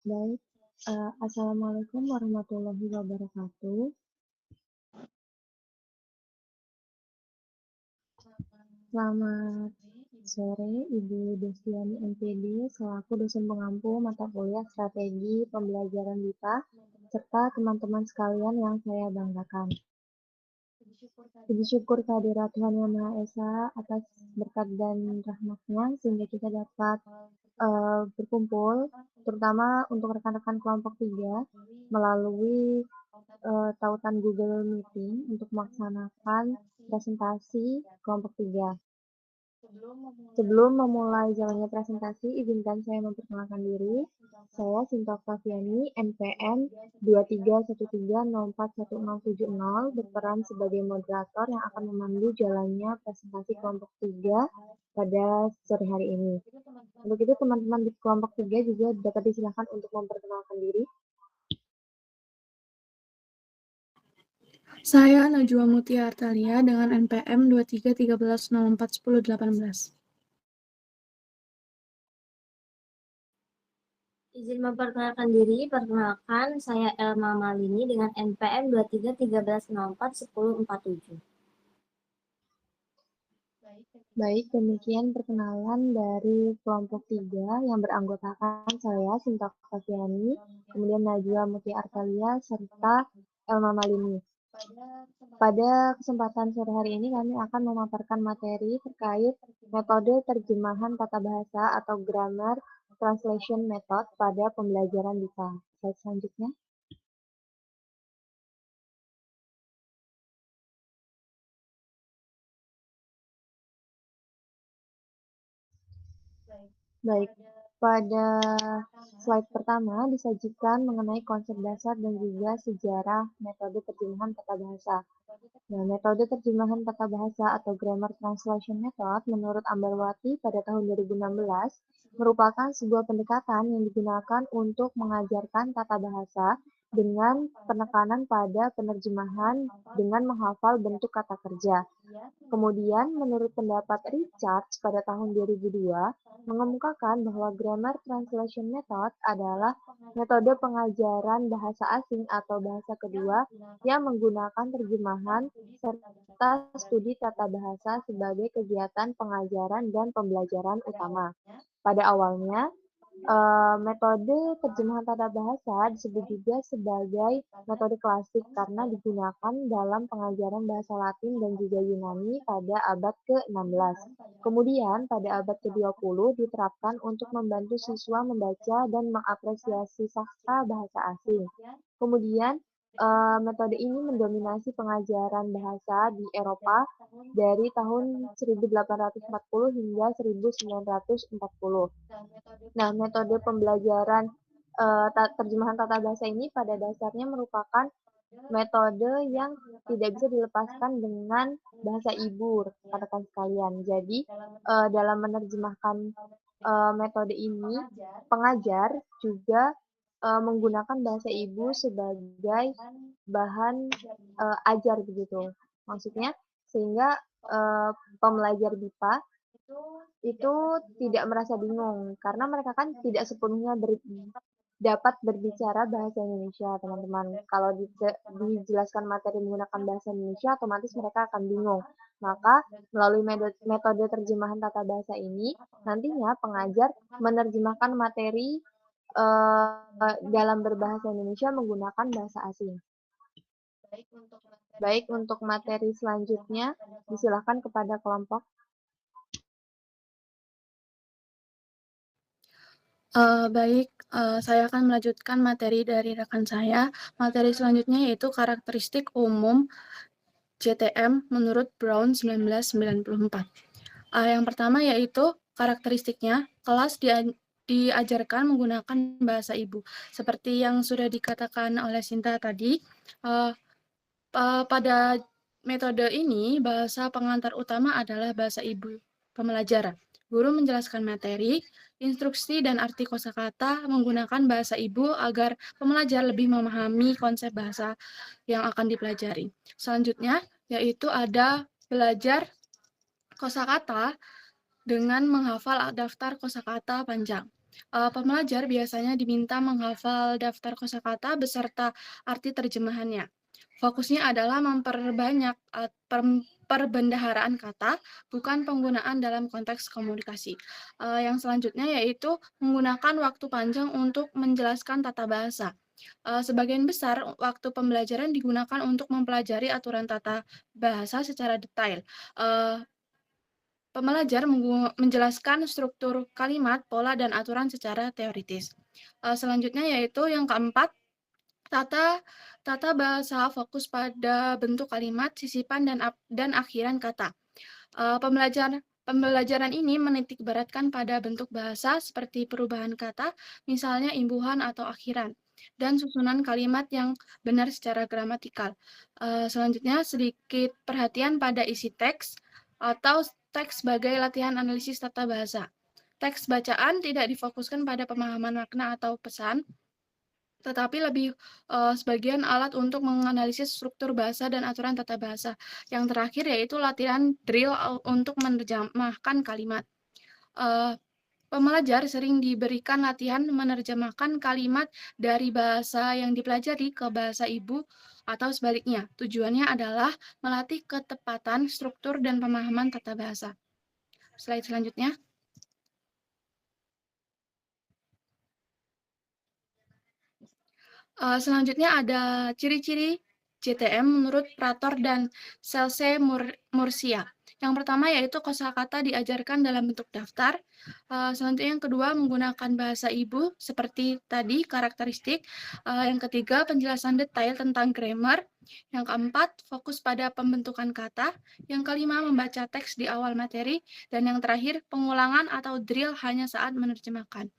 Baik, assalamualaikum warahmatullahi wabarakatuh. Selamat sore, Ibu Destiani MPD, selaku dosen pengampu mata kuliah Strategi Pembelajaran MIPA, serta teman-teman sekalian yang saya banggakan. Puji syukur kehadirat Tuhan Yang Maha Esa atas berkat dan rahmat-Nya sehingga kita dapat berkumpul, terutama untuk rekan-rekan kelompok 3 melalui tautan Google Meeting untuk melaksanakan presentasi kelompok 3. Sebelum memulai jalannya presentasi, izinkan saya memperkenalkan diri. Saya Sinta Oktaviani, NPM 2313041070, berperan sebagai moderator yang akan memandu jalannya presentasi kelompok 3 pada sore hari ini. Untuk itu, teman-teman di kelompok 3 juga dapat disilakan untuk memperkenalkan diri. Saya Najwa Mutia Artalia dengan NPM 2313041018. Izin memperkenalkan diri, perkenalkan saya Elma Malini dengan NPM 2313041047. Baik, demikian perkenalan dari kelompok 3 yang beranggotakan saya, Sinta Oktaviani, kemudian Najwa Mutia Artalia, serta Elma Malini. Pada kesempatan sore hari ini kami akan memaparkan materi terkait metode terjemahan tata bahasa atau grammar translation method pada pembelajaran MIPA. Slide selanjutnya. Baik, pada slide pertama disajikan mengenai konsep dasar dan juga sejarah metode terjemahan tata bahasa. Nah, metode terjemahan tata bahasa atau grammar translation method menurut Ambarwati pada tahun 2016 merupakan sebuah pendekatan yang digunakan untuk mengajarkan tata bahasa dengan penekanan pada penerjemahan dengan menghafal bentuk kata kerja. Kemudian, menurut pendapat Richards pada tahun 2002, mengemukakan bahwa grammar translation method adalah metode pengajaran bahasa asing atau bahasa kedua yang menggunakan terjemahan serta studi tata bahasa sebagai kegiatan pengajaran dan pembelajaran utama. Pada awalnya, metode terjemahan tata bahasa disebut juga sebagai metode klasik karena digunakan dalam pengajaran bahasa Latin dan juga Yunani pada abad ke-16. Kemudian pada abad ke-20 diterapkan untuk membantu siswa membaca dan mengapresiasi sastra bahasa asing. Kemudian metode ini mendominasi pengajaran bahasa di Eropa dari tahun 1840 hingga 1940. Nah, metode pembelajaran terjemahan tata bahasa ini pada dasarnya merupakan metode yang tidak bisa dilepaskan dengan bahasa ibu, rekan-rekan sekalian. Jadi, dalam menerjemahkan metode ini, pengajar juga menggunakan bahasa ibu sebagai bahan ajar begitu. Maksudnya, sehingga pembelajar BIPA itu tidak merasa bingung karena mereka kan tidak sepenuhnya dapat berbicara bahasa Indonesia, teman-teman. Kalau dijelaskan materi menggunakan bahasa Indonesia, otomatis mereka akan bingung. Maka melalui metode terjemahan tata bahasa ini, nantinya pengajar menerjemahkan materi dalam berbahasa Indonesia menggunakan bahasa asing. Baik, untuk materi selanjutnya, disilakan kepada kelompok. Saya akan melanjutkan materi dari rekan saya. Materi selanjutnya yaitu karakteristik umum JTM menurut Brown 1994. Yang pertama yaitu karakteristiknya, kelas diajarkan menggunakan bahasa ibu. Seperti yang sudah dikatakan oleh Sinta tadi, pada metode ini bahasa pengantar utama adalah bahasa ibu pembelajaran. Guru menjelaskan materi, instruksi, dan arti kosakata menggunakan bahasa ibu agar pembelajar lebih memahami konsep bahasa yang akan dipelajari. Selanjutnya, yaitu ada belajar kosakata dengan menghafal daftar kosakata panjang. Pembelajar biasanya diminta menghafal daftar kosakata beserta arti terjemahannya. Fokusnya adalah memperbanyak perbendaharaan kata, bukan penggunaan dalam konteks komunikasi. Yang selanjutnya yaitu menggunakan waktu panjang untuk menjelaskan tata bahasa. Sebagian besar waktu pembelajaran digunakan untuk mempelajari aturan tata bahasa secara detail. Pembelajar menjelaskan struktur kalimat, pola, dan aturan secara teoritis. Selanjutnya yaitu yang keempat, tata bahasa fokus pada bentuk kalimat, sisipan, dan akhiran kata. Pembelajaran ini menitik beratkan pada bentuk bahasa seperti perubahan kata, misalnya imbuhan atau akhiran, dan susunan kalimat yang benar secara gramatikal. Selanjutnya, sedikit perhatian pada isi teks atau teks sebagai latihan analisis tata bahasa. Teks bacaan tidak difokuskan pada pemahaman makna atau pesan, tetapi lebih sebagian alat untuk menganalisis struktur bahasa dan aturan tata bahasa. Yang terakhir yaitu latihan drill untuk menerjemahkan kalimat. Pembelajar sering diberikan latihan menerjemahkan kalimat dari bahasa yang dipelajari ke bahasa ibu atau sebaliknya. Tujuannya adalah melatih ketepatan struktur dan pemahaman tata bahasa. Slide selanjutnya. Selanjutnya ada ciri-ciri JTM menurut Prator dan Selse Murcia. Yang pertama yaitu kosakata diajarkan dalam bentuk daftar. Selanjutnya yang kedua menggunakan bahasa ibu seperti tadi karakteristik. Yang ketiga penjelasan detail tentang grammar. Yang keempat fokus pada pembentukan kata. Yang kelima membaca teks di awal materi. Dan yang terakhir pengulangan atau drill hanya saat menerjemahkan.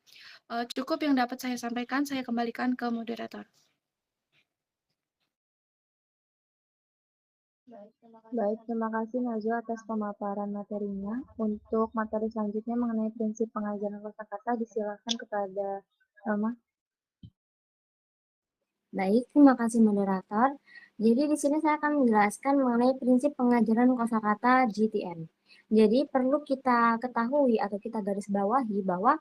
Cukup yang dapat saya sampaikan, saya kembalikan ke moderator. Baik, terima kasih Najwa atas pemaparan materinya. Untuk materi selanjutnya mengenai prinsip pengajaran kosakata, disilakan kepada Elma. Baik, terima kasih moderator. Jadi di sini saya akan menjelaskan mengenai prinsip pengajaran kosakata GTM. Jadi perlu kita ketahui atau kita garis bawahi bahwa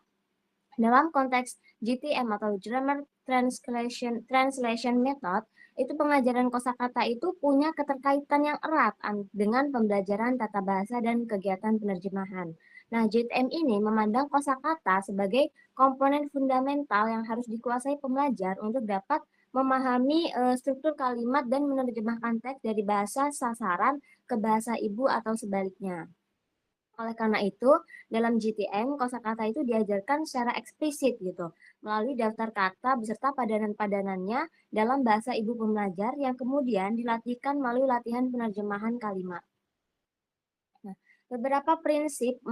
dalam konteks GTM atau Grammar Translation Method, itu pengajaran kosakata itu punya keterkaitan yang erat dengan pembelajaran tata bahasa dan kegiatan penerjemahan. Nah, GTM ini memandang kosakata sebagai komponen fundamental yang harus dikuasai pembelajar untuk dapat memahami struktur kalimat dan menerjemahkan teks dari bahasa sasaran ke bahasa ibu atau sebaliknya. Oleh karena itu, dalam GTM, kosakata itu diajarkan secara eksplisit gitu, melalui daftar kata beserta padanan-padanannya dalam bahasa ibu pembelajar yang kemudian dilatihkan melalui latihan penerjemahan kalimat. Nah, beberapa prinsip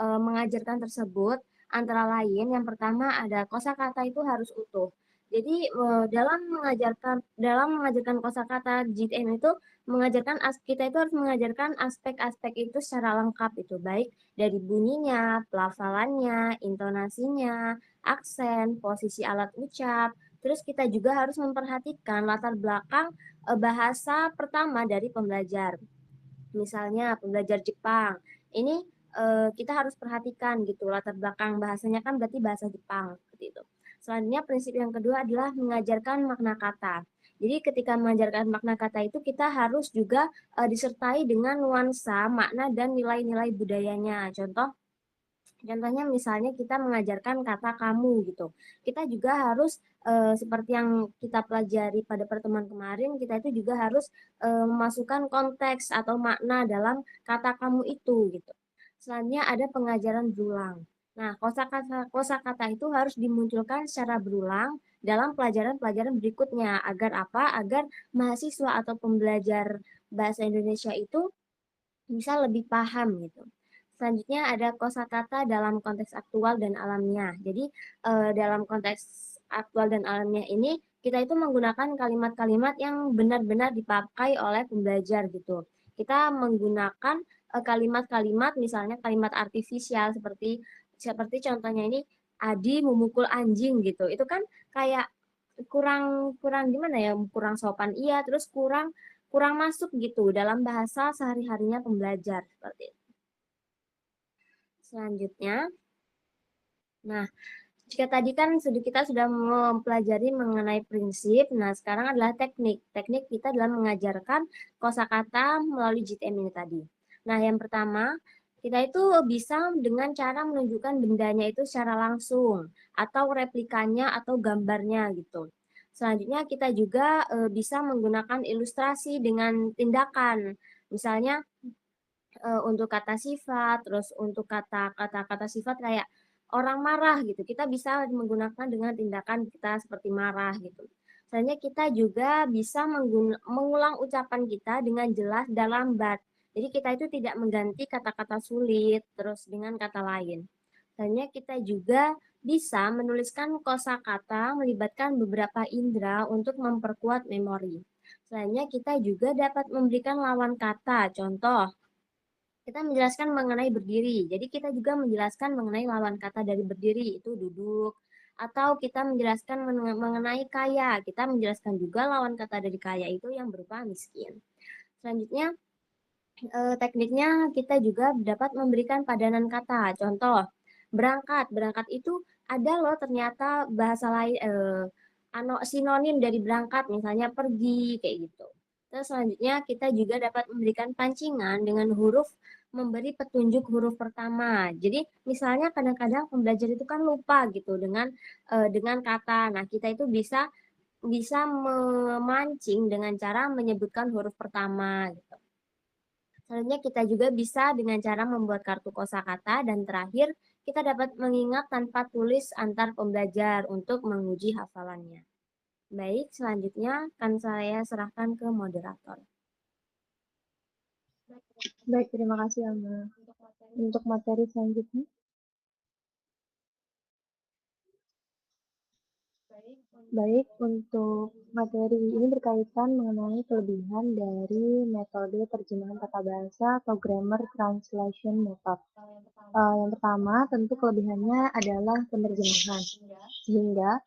mengajarkan tersebut antara lain yang pertama ada kosakata itu harus utuh. Jadi dalam mengajarkan kosakata GTM itu kita itu harus mengajarkan aspek-aspek itu secara lengkap itu, baik dari bunyinya, pelafalannya, intonasinya, aksen, posisi alat ucap. Terus kita juga harus memperhatikan latar belakang bahasa pertama dari pembelajar. Misalnya pembelajar Jepang, ini kita harus perhatikan gitu latar belakang bahasanya kan berarti bahasa Jepang seperti itu. Selanjutnya prinsip yang kedua adalah mengajarkan makna kata. Jadi ketika mengajarkan makna kata itu kita harus juga disertai dengan nuansa, makna dan nilai-nilai budayanya. Contohnya misalnya kita mengajarkan kata kamu gitu. Kita juga harus seperti yang kita pelajari pada pertemuan kemarin, kita itu juga harus memasukkan konteks atau makna dalam kata kamu itu gitu. Selanjutnya ada pengajaran berulang. Nah, kosakata itu harus dimunculkan secara berulang dalam pelajaran-pelajaran berikutnya agar apa? Agar mahasiswa atau pembelajar bahasa Indonesia itu bisa lebih paham gitu. Selanjutnya ada kosakata dalam konteks aktual dan alamiah. Jadi dalam konteks aktual dan alamiah ini kita itu menggunakan kalimat-kalimat yang benar-benar dipakai oleh pembelajar gitu. Kita menggunakan kalimat-kalimat misalnya kalimat artifisial seperti contohnya ini Adi memukul anjing gitu. Itu kan kayak kurang kurang gimana ya? Kurang sopan iya, terus kurang masuk gitu dalam bahasa sehari-harinya pembelajar seperti itu. Selanjutnya, nah Jika tadi kan kita sudah mempelajari mengenai prinsip, nah sekarang adalah teknik. Teknik kita adalah mengajarkan kosakata melalui GTM ini tadi. Nah, yang pertama, kita itu bisa dengan cara menunjukkan bendanya itu secara langsung, atau replikanya atau gambarnya gitu. Selanjutnya kita juga bisa menggunakan ilustrasi dengan tindakan. Misalnya untuk kata sifat, terus untuk kata-kata sifat kayak orang marah gitu, kita bisa menggunakan dengan tindakan kita seperti marah gitu. Selanjutnya kita juga bisa mengulang ucapan kita dengan jelas dan lambat. Jadi kita itu tidak mengganti kata-kata sulit terus dengan kata lain. Selanjutnya kita juga bisa menuliskan kosakata melibatkan beberapa indera untuk memperkuat memori. Selanjutnya kita juga dapat memberikan lawan kata. Contoh, kita menjelaskan mengenai berdiri. Jadi kita juga menjelaskan mengenai lawan kata dari berdiri, itu duduk. Atau kita menjelaskan mengenai kaya. Kita menjelaskan juga lawan kata dari kaya itu yang berupa miskin. Selanjutnya, tekniknya kita juga dapat memberikan padanan kata. Contoh, berangkat. Berangkat itu ada loh ternyata bahasa lain, sinonim dari berangkat, misalnya pergi, kayak gitu. Terus selanjutnya kita juga dapat memberikan pancingan dengan huruf, memberi petunjuk huruf pertama. Jadi misalnya kadang-kadang pembelajar itu kan lupa gitu dengan kata. Nah, kita itu bisa bisa memancing dengan cara menyebutkan huruf pertama gitu. Selanjutnya kita juga bisa dengan cara membuat kartu kosakata dan terakhir kita dapat mengingat tanpa tulis antar pembelajar untuk menguji hafalannya. Baik, selanjutnya akan saya serahkan ke moderator. Baik, terima kasih Alma. Untuk materi selanjutnya. Baik, untuk materi ini berkaitan mengenai kelebihan dari metode terjemahan tata bahasa atau grammar translation method. Yang pertama, tentu kelebihannya adalah penerjemahan, sehingga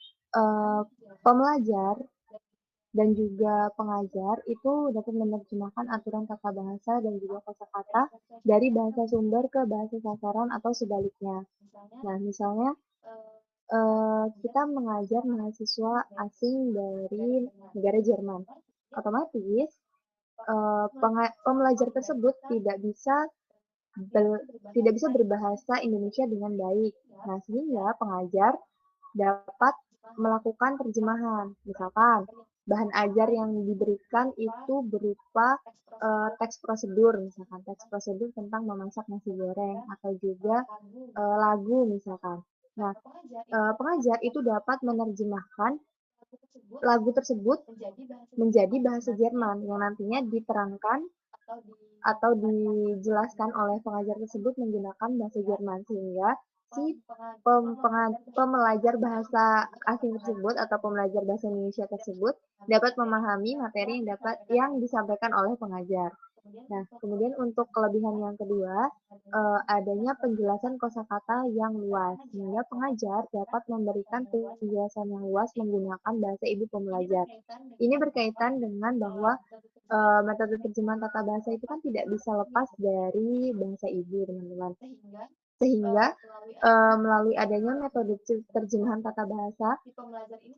pembelajar dan juga pengajar itu dapat menerjemahkan aturan tata bahasa dan juga kosakata dari bahasa sumber ke bahasa sasaran atau sebaliknya. Nah, misalnya kita mengajar mahasiswa asing dari negara Jerman. Otomatis pembelajar tersebut tidak bisa berbahasa Indonesia dengan baik. Nah, sehingga pengajar dapat melakukan terjemahan. Misalkan bahan ajar yang diberikan itu berupa teks prosedur, misalkan teks prosedur tentang memasak nasi goreng atau juga lagu misalkan. Nah, pengajar itu dapat menerjemahkan lagu tersebut menjadi bahasa Jerman yang nantinya diterangkan atau dijelaskan oleh pengajar tersebut menggunakan bahasa Jerman sehingga si pembelajar bahasa asing tersebut atau pembelajar bahasa Indonesia tersebut dapat memahami materi yang disampaikan oleh pengajar. Nah, kemudian untuk kelebihan yang kedua, adanya penjelasan kosakata yang luas, sehingga pengajar dapat memberikan penjelasan yang luas menggunakan bahasa ibu pembelajar. Ini berkaitan dengan bahwa metode terjemahan tata bahasa itu kan tidak bisa lepas dari bahasa ibu, teman-teman. Sehingga melalui adanya metode terjemahan tata bahasa,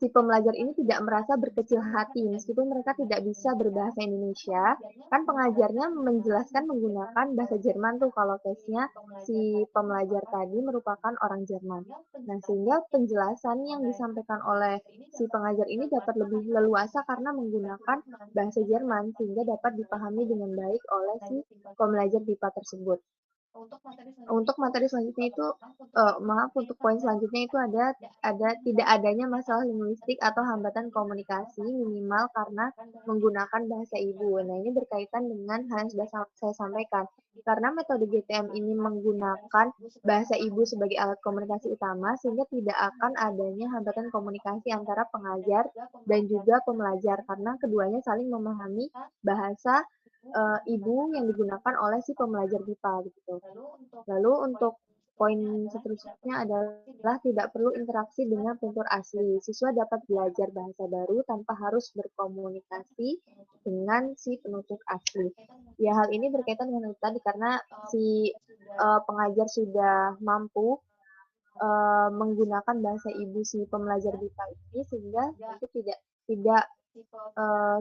si pembelajar ini tidak merasa berkecil hati meskipun mereka tidak bisa berbahasa Indonesia. Kan pengajarnya menjelaskan menggunakan bahasa Jerman tuh kalau case-nya si pembelajar tadi merupakan orang Jerman. Nah, sehingga penjelasan yang disampaikan oleh si pengajar ini dapat lebih leluasa karena menggunakan bahasa Jerman sehingga dapat dipahami dengan baik oleh si pembelajar BIPA tersebut. Untuk materi selanjutnya itu, untuk poin selanjutnya itu ada tidak adanya masalah linguistik atau hambatan komunikasi minimal karena menggunakan bahasa ibu. Nah, ini berkaitan dengan hal yang sudah saya sampaikan. Karena metode GTM ini menggunakan bahasa ibu sebagai alat komunikasi utama, sehingga tidak akan adanya hambatan komunikasi antara pengajar dan juga pembelajar, karena keduanya saling memahami bahasa ibu yang digunakan oleh si pembelajar BIPA gitu. Lalu untuk poin seterusnya adalah tidak perlu interaksi dengan tutur asli. Siswa dapat belajar bahasa baru tanpa harus berkomunikasi dengan si penutur asli. Ya, hal ini berkaitan dengan itu tadi karena si pengajar sudah mampu menggunakan bahasa ibu si pembelajar BIPA ini sehingga nanti tidak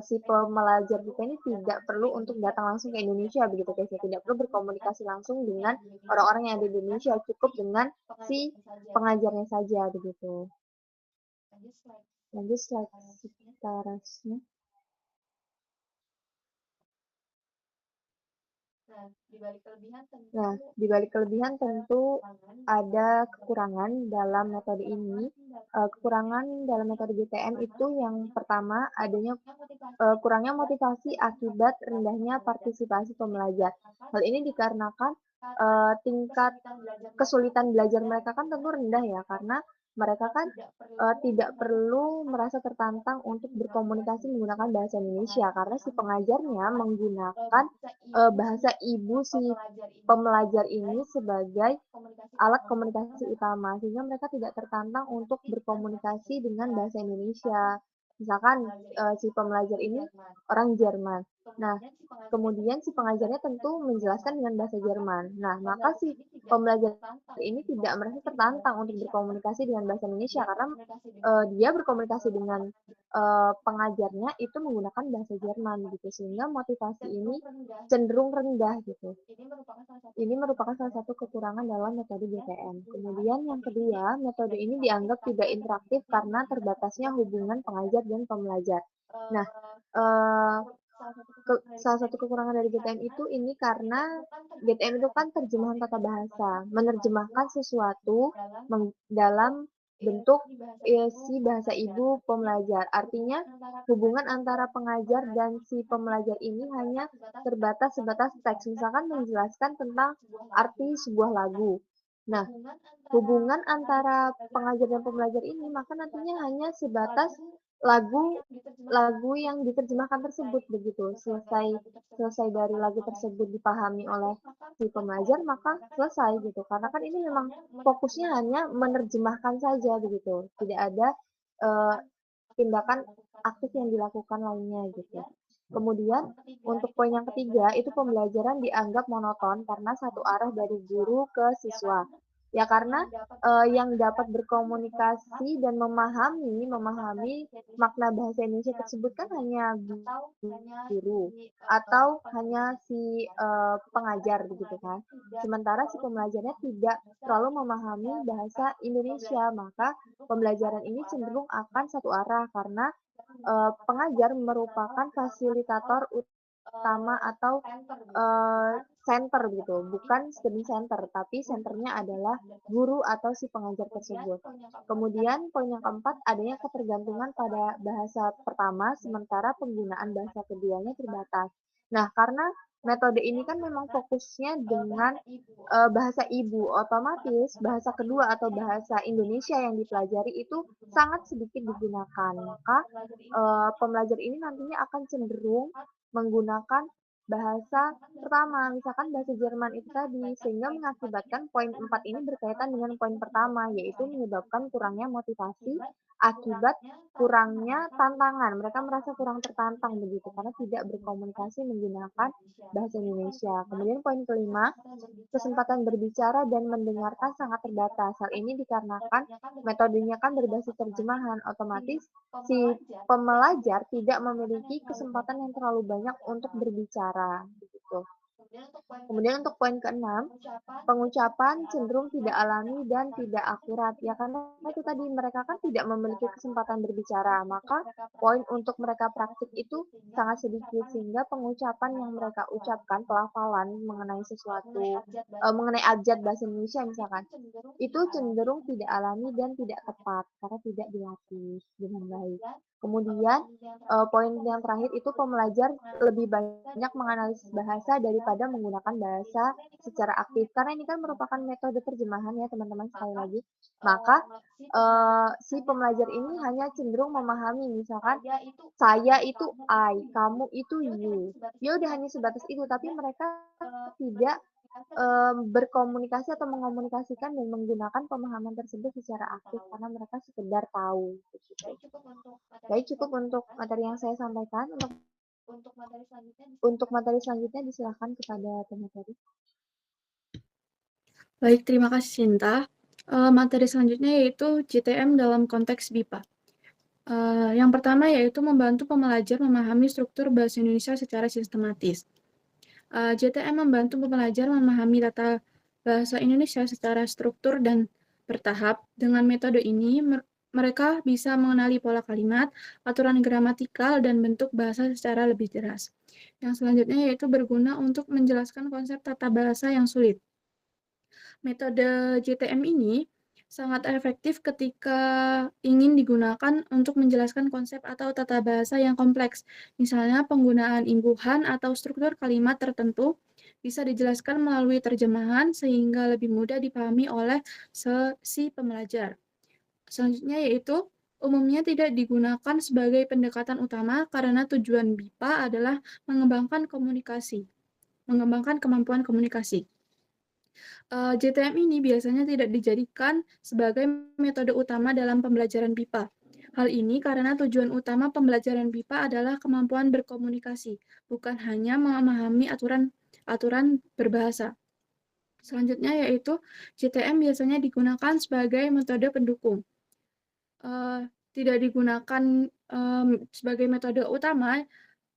si pembelajar BIPA ini tidak perlu untuk datang langsung ke Indonesia begitu guys ya, tidak perlu berkomunikasi langsung dengan orang-orang yang ada di Indonesia, cukup dengan si pengajarnya saja begitu. Lanjut slide seterusnya. Nah, di balik kelebihan tentu ada kekurangan dalam metode ini. Kekurangan dalam metode GTM itu yang pertama adanya kurangnya motivasi akibat rendahnya partisipasi pembelajar. Hal ini dikarenakan tingkat kesulitan belajar mereka kan tentu rendah ya, karena mereka kan tidak perlu merasa tertantang untuk berkomunikasi menggunakan bahasa Indonesia karena si pengajarnya menggunakan bahasa ibu si pembelajar ini sebagai alat komunikasi utama, sehingga mereka tidak tertantang untuk berkomunikasi dengan bahasa Indonesia. Misalkan si pembelajar ini orang Jerman. Nah, kemudian si pengajarnya tentu menjelaskan dengan bahasa Jerman. Nah, maka si pembelajar ini tidak merasa tertantang untuk berkomunikasi dengan bahasa Indonesia karena dia berkomunikasi dengan pengajarnya itu menggunakan bahasa Jerman gitu, sehingga motivasi ini cenderung rendah gitu. Ini merupakan salah satu kekurangan dalam metode GTM. Kemudian yang kedua, metode ini dianggap tidak interaktif karena terbatasnya hubungan pengajar dan pembelajar. Nah, salah satu kekurangan dari GTM itu ini karena GTM itu kan terjemahan tata bahasa, menerjemahkan sesuatu dalam bentuk si bahasa ibu pembelajar. Artinya hubungan antara pengajar dan si pembelajar ini hanya terbatas sebatas teks, misalkan menjelaskan tentang arti sebuah lagu. Nah, hubungan antara pengajar dan pembelajar ini maka nantinya hanya sebatas lagu yang diterjemahkan tersebut begitu. Selesai dari lagu tersebut dipahami oleh si pembelajar maka selesai gitu. Karena kan ini memang fokusnya hanya menerjemahkan saja begitu. Tidak ada tindakan aktif yang dilakukan lainnya gitu. Kemudian untuk poin yang ketiga itu pembelajaran dianggap monoton karena satu arah dari guru ke siswa. Ya karena yang dapat berkomunikasi dan memahami makna bahasa Indonesia tersebut kan hanya guru atau hanya si pengajar begitu kan. Sementara si pembelajarnya tidak terlalu memahami bahasa Indonesia, maka pembelajaran ini cenderung akan satu arah karena pengajar merupakan fasilitator utama atau center gitu, bukan study center, tapi centernya adalah guru atau si pengajar tersebut. Kemudian poin yang keempat adanya ketergantungan pada bahasa pertama, sementara penggunaan bahasa keduanya terbatas. Nah, karena metode ini kan memang fokusnya dengan bahasa ibu, otomatis bahasa kedua atau bahasa Indonesia yang dipelajari itu sangat sedikit digunakan. Maka pembelajar ini nantinya akan cenderung menggunakan bahasa pertama, misalkan bahasa Jerman itu tadi, sehingga mengakibatkan poin 4 ini berkaitan dengan poin pertama, yaitu menyebabkan kurangnya motivasi akibat kurangnya tantangan. Mereka merasa kurang tertantang begitu, karena tidak berkomunikasi menggunakan bahasa Indonesia. Kemudian poin kelima, kesempatan berbicara dan mendengarkan sangat terbatas. Hal ini dikarenakan metodenya kan berbasis terjemahan, otomatis si pembelajar tidak memiliki kesempatan yang terlalu banyak untuk berbicara. Begitu. Kemudian untuk poin keenam, pengucapan cenderung tidak alami dan tidak akurat. Ya karena itu tadi mereka kan tidak memiliki kesempatan berbicara, maka poin untuk mereka praktik itu sangat sedikit sehingga pengucapan yang mereka ucapkan, pelafalan mengenai sesuatu, mengenai abjad bahasa Indonesia misalkan, itu cenderung tidak alami dan tidak tepat karena tidak dilatih dengan baik. Kemudian poin yang terakhir itu pembelajar lebih banyak menganalisis bahasa daripada menggunakan bahasa secara aktif. Karena ini kan merupakan metode terjemahan ya teman-teman sekali lagi. Maka si pembelajar ini hanya cenderung memahami misalkan saya itu I, kamu itu you. Ya udah hanya sebatas itu, tapi mereka tidak berkomunikasi atau mengomunikasikan dan menggunakan pemahaman tersebut secara aktif karena mereka sekedar tahu. Begitu. Baik, cukup untuk materi yang saya sampaikan. Untuk materi selanjutnya disilahkan kepada pemateri. Baik, terima kasih Sinta. Materi selanjutnya yaitu JTM dalam konteks BIPA. Yang pertama yaitu membantu pembelajar memahami struktur bahasa Indonesia secara sistematis. JTM membantu pembelajar memahami tata bahasa Indonesia secara struktur dan bertahap. Dengan metode ini, mereka bisa mengenali pola kalimat, aturan gramatikal, dan bentuk bahasa secara lebih jelas. Yang selanjutnya yaitu berguna untuk menjelaskan konsep tata bahasa yang sulit. Metode JTM ini sangat efektif ketika ingin digunakan untuk menjelaskan konsep atau tata bahasa yang kompleks. Misalnya penggunaan imbuhan atau struktur kalimat tertentu bisa dijelaskan melalui terjemahan sehingga lebih mudah dipahami oleh si pembelajar. Selanjutnya yaitu umumnya tidak digunakan sebagai pendekatan utama karena tujuan BIPA adalah mengembangkan kemampuan komunikasi. JTM ini biasanya tidak dijadikan sebagai metode utama dalam pembelajaran BIPA. Hal ini karena tujuan utama pembelajaran BIPA adalah kemampuan berkomunikasi, bukan hanya memahami aturan berbahasa. Selanjutnya yaitu JTM biasanya digunakan sebagai metode pendukung. Tidak digunakan sebagai metode utama.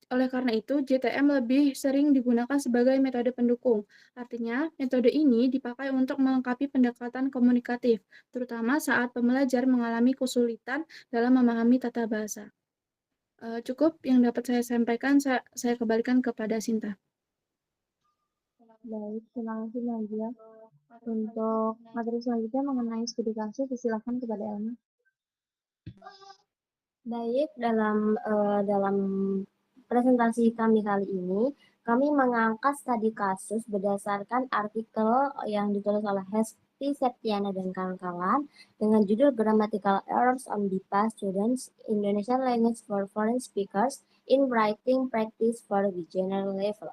Oleh karena itu, JTM lebih sering digunakan sebagai metode pendukung. Artinya, metode ini dipakai untuk melengkapi pendekatan komunikatif, terutama saat pembelajar mengalami kesulitan dalam memahami tata bahasa. Cukup yang dapat saya sampaikan, saya kembalikan kepada Sinta. Baik, terima kasih Nadia. Untuk materi selanjutnya mengenai studi kasus, silakan kepada Elma. Baik, dalam presentasi kami kali ini, kami mengangkat studi kasus berdasarkan artikel yang ditulis oleh Hesti Septiana dan kawan-kawan dengan judul Grammatical Errors on BIPA Students Indonesian Language for Foreign Speakers in Writing Practice for Beginner Level.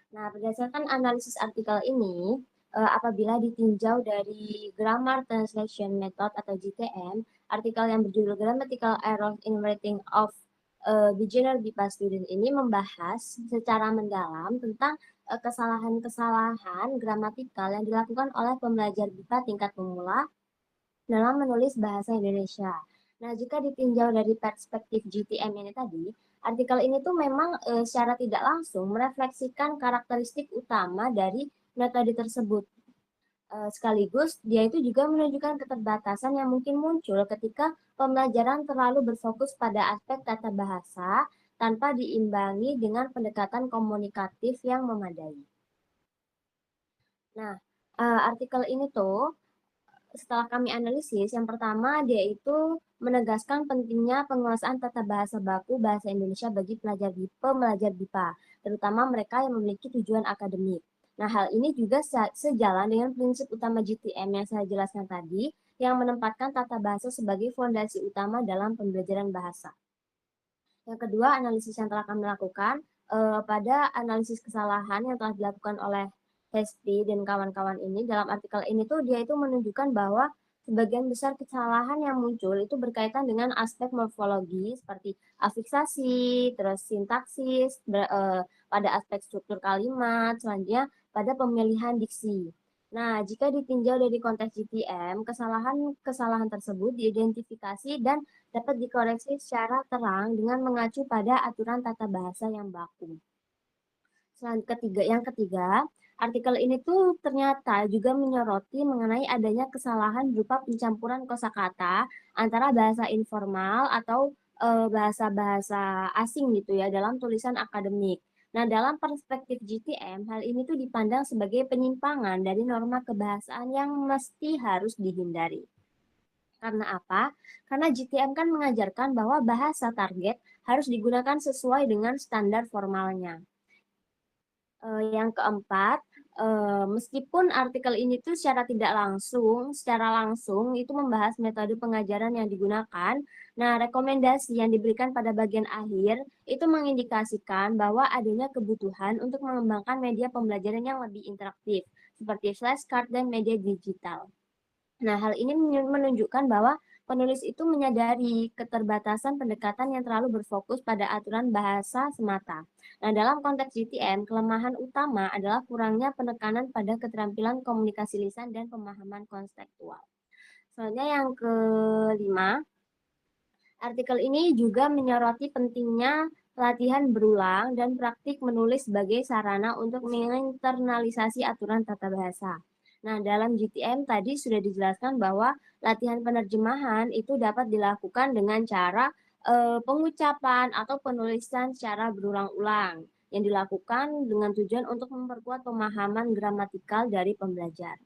Nah, berdasarkan analisis artikel ini, apabila ditinjau dari Grammar Translation Method atau GTM, artikel yang berjudul Grammatical Errors in Writing of Beginner BIPA Student ini membahas secara mendalam tentang kesalahan-kesalahan gramatikal yang dilakukan oleh pembelajar BIPA tingkat pemula dalam menulis bahasa Indonesia. Nah, jika ditinjau dari perspektif GTM ini tadi, artikel ini tuh memang secara tidak langsung merefleksikan karakteristik utama dari metode tersebut. Sekaligus dia itu juga menunjukkan keterbatasan yang mungkin muncul ketika pembelajaran terlalu berfokus pada aspek tata bahasa tanpa diimbangi dengan pendekatan komunikatif yang memadai. Nah, artikel ini tuh setelah kami analisis, yang pertama dia itu menegaskan pentingnya penguasaan tata bahasa baku bahasa Indonesia bagi pelajar BIPA, terutama mereka yang memiliki tujuan akademik. Nah, hal ini juga sejalan dengan prinsip utama GTM yang saya jelaskan tadi, yang menempatkan tata bahasa sebagai fondasi utama dalam pembelajaran bahasa. Yang kedua, analisis yang telah kami lakukan pada analisis kesalahan yang telah dilakukan oleh Hesti dan kawan-kawan ini dalam artikel ini tuh dia itu menunjukkan bahwa sebagian besar kesalahan yang muncul itu berkaitan dengan aspek morfologi seperti afiksasi, terus sintaksis, pada aspek struktur kalimat, selanjutnya pada pemilihan diksi. Nah, jika ditinjau dari konteks GTM, kesalahan tersebut diidentifikasi dan dapat dikoreksi secara terang dengan mengacu pada aturan tata bahasa yang baku. Yang ketiga, artikel ini tuh ternyata juga menyoroti mengenai adanya kesalahan berupa pencampuran kosakata antara bahasa informal atau bahasa-bahasa asing gitu ya dalam tulisan akademik. Nah, dalam perspektif GTM, hal ini tuh dipandang sebagai penyimpangan dari norma kebahasaan yang mesti harus dihindari. Karena apa? Karena GTM kan mengajarkan bahwa bahasa target harus digunakan sesuai dengan standar formalnya. Yang keempat, meskipun artikel ini tuh secara langsung itu membahas metode pengajaran yang digunakan. Nah, rekomendasi yang diberikan pada bagian akhir itu mengindikasikan bahwa adanya kebutuhan untuk mengembangkan media pembelajaran yang lebih interaktif, seperti flashcard dan media digital. Nah, hal ini menunjukkan bahwa penulis itu menyadari keterbatasan pendekatan yang terlalu berfokus pada aturan bahasa semata. Nah, dalam konteks GTM, kelemahan utama adalah kurangnya penekanan pada keterampilan komunikasi lisan dan pemahaman konseptual. Selanjutnya yang kelima, artikel ini juga menyoroti pentingnya latihan berulang dan praktik menulis sebagai sarana untuk menginternalisasi aturan tata bahasa. Nah, dalam GTM tadi sudah dijelaskan bahwa latihan penerjemahan itu dapat dilakukan dengan cara pengucapan atau penulisan secara berulang-ulang yang dilakukan dengan tujuan untuk memperkuat pemahaman gramatikal dari pembelajar.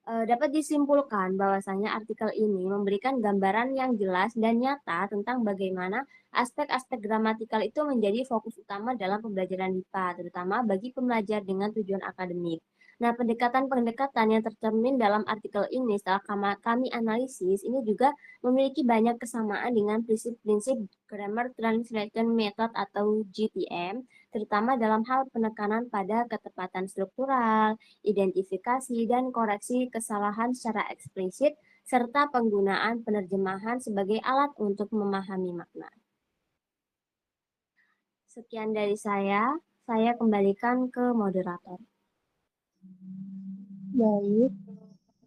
Dapat disimpulkan bahwasanya artikel ini memberikan gambaran yang jelas dan nyata tentang bagaimana aspek-aspek gramatikal itu menjadi fokus utama dalam pembelajaran IPA, terutama bagi pembelajar dengan tujuan akademik. Nah, pendekatan-pendekatan yang tercermin dalam artikel ini setelah kami analisis ini juga memiliki banyak kesamaan dengan prinsip-prinsip Grammar Translation Method atau GTM, terutama dalam hal penekanan pada ketepatan struktural, identifikasi, dan koreksi kesalahan secara eksplisit, serta penggunaan penerjemahan sebagai alat untuk memahami makna. Sekian dari saya kembalikan ke moderator. Baik,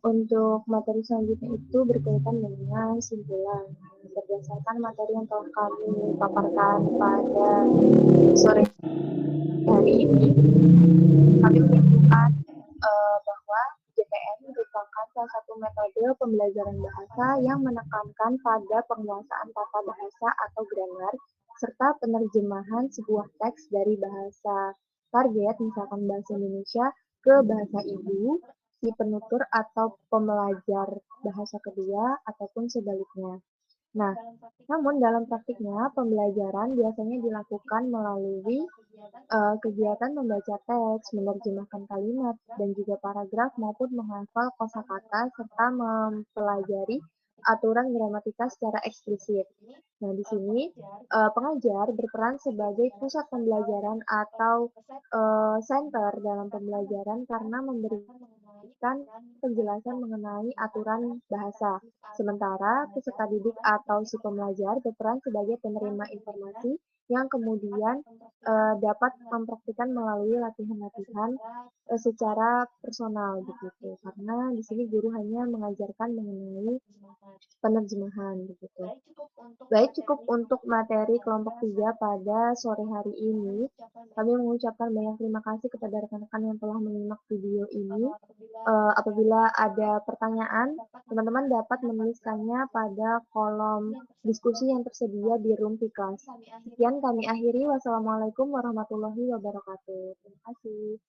untuk materi selanjutnya itu berkaitan dengan simpulan. Berdasarkan materi yang telah kami paparkan pada sore hari ini, kami menyimpulkan bahwa GTM merupakan salah satu metode pembelajaran bahasa yang menekankan pada penguasaan tata bahasa atau grammar, serta penerjemahan sebuah teks dari bahasa target, misalkan bahasa Indonesia, ke bahasa ibu, si penutur atau pembelajar bahasa kedua, ataupun sebaliknya. Nah, namun dalam praktiknya, pembelajaran biasanya dilakukan melalui kegiatan membaca teks, menerjemahkan kalimat, dan juga paragraf maupun menghafal kosakata serta mempelajari aturan gramatika secara eksplisit. Nah, di sini pengajar berperan sebagai pusat pembelajaran atau center dalam pembelajaran karena memberikan penjelasan mengenai aturan bahasa. Sementara peserta didik atau si pembelajar berperan sebagai penerima informasi yang kemudian dapat mempraktikkan melalui latihan-latihan secara personal begitu. Karena di sini guru hanya mengajarkan mengenai penerjemahan begitu. Baik, cukup untuk materi kelompok 3 pada sore hari ini. Kami mengucapkan banyak terima kasih kepada rekan-rekan yang telah menyimak video ini. Apabila ada pertanyaan, teman-teman dapat menuliskannya pada kolom diskusi yang tersedia di room Piklas. Sekian kami akhiri. Wassalamualaikum warahmatullahi wabarakatuh. Terima kasih.